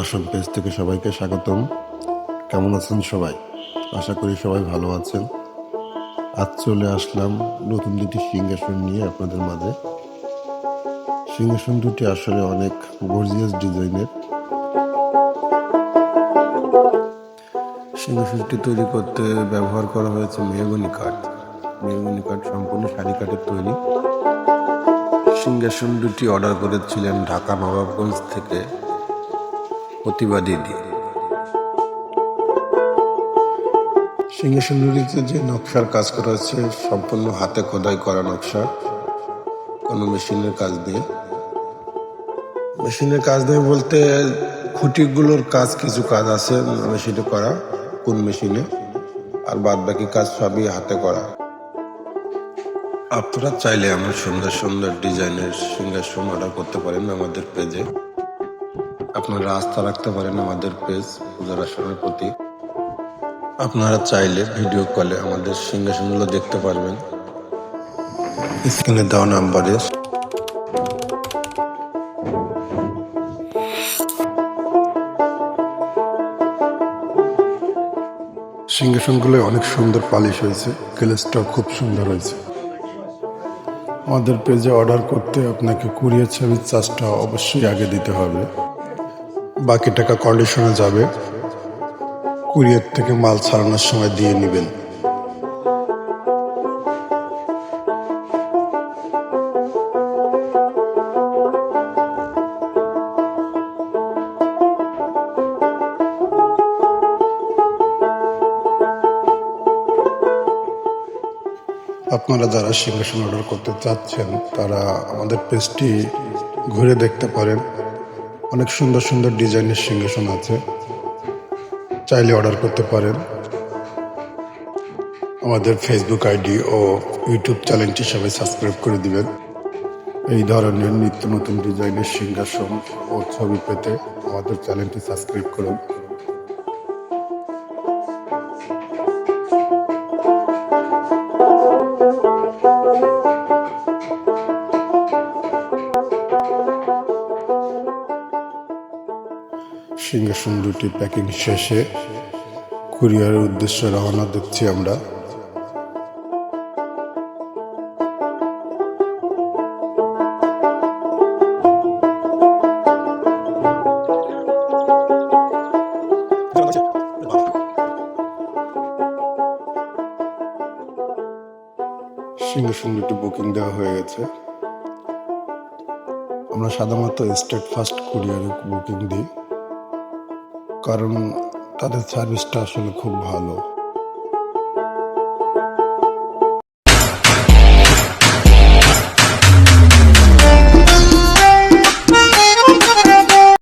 Assam page থেকে সবাইকে স্বাগতম। কেমন আছেন সবাই? আশা করি সবাই ভালো আছেন। আজ চলে আসলাম নতুন দুটি সিংহাসন নিয়ে আপনাদের মাঝে। সিংহাসন দুটি আসলে অনেক গর্জিয়াস ডিজাইনের। সিংহাসনটি তৈরি করতে ব্যবহার করা হয়েছে মেহগনি কাঠ। মেহগনি কাঠ সম্পূর্ণ শাড়ি কাঠের তৈরি। সিংহাসন দুটি অর্ডার করেছিলেন ঢাকা নবাবগঞ্জ থেকে প্রতিবাদী দিয়ে। সিংহাসন দুটিতে যে নকশার কাজ করা হয়েছে সম্পূর্ণ হাতে খোদাই করা নকশা, কোনো মেশিনের কাজ দিয়ে। মেশিনের কাজ দিয়ে বলতে খুঁটিগুলোর কাজ, কিছু কাজ আছে মেশিনে করা, কোন মেশিনে, আর বাদ বাকি কাজ সবই হাতে করা। আপনারা চাইলে আমার সুন্দর সুন্দর ডিজাইনের সিংহাসন অর্ডার করতে পারেন আমাদের পেজে। আপনারা আস্থা রাখতে পারেন আমাদের পেজ পূজার আসনের প্রতি। আপনারা চাইলে ভিডিও কলে আমাদের সিংহাসনগুলো দেখতে পারবেন স্ক্রিনে দেওয়া নাম্বারে। সিংহাসনগুলো অনেক সুন্দর পালিশ হয়েছে, গ্লেজটাও খুব সুন্দর হয়েছে। আমাদের পেজে অর্ডার করতে আপনাকে কুরিয়ার সার্ভিস চার্জটা অবশ্যই আগে দিতে হবে, বাকি টাকা কন্ডিশনে যাবে। কুরিয়ার থেকে মাল ছাড়ানোর সময় দিয়ে নেবেন। আপনারা যারা সিংহাসন অর্ডার করতে চাচ্ছেন তারা আমাদের পেজটি ঘুরে দেখতে পারেন। অনেক সুন্দর সুন্দর ডিজাইনের সিংহাসন আছে, চাইলে অর্ডার করতে পারেন। আমাদের ফেসবুক আইডি ও ইউটিউব চ্যানেলটি সবাই সাবস্ক্রাইব করে দিবেন। এই ধরনের নিত্য নতুন ডিজাইনের সিংহাসন ও ছবি পেতে আমাদের চ্যানেলটি সাবস্ক্রাইব করুন। সিংহাসন দুটি প্যাকিং শেষে কুরিয়ারের উদ্দেশ্যে রওনা দিচ্ছি আমরা। সিংহাসন দুটি বুকিং দেওয়া হয়ে গেছে। আমরা সাধারণত স্টেট ফার্স্ট কুরিয়ারে বুকিং দিই, কারণ তাদের সার্ভিসটা আসলে খুব ভালো।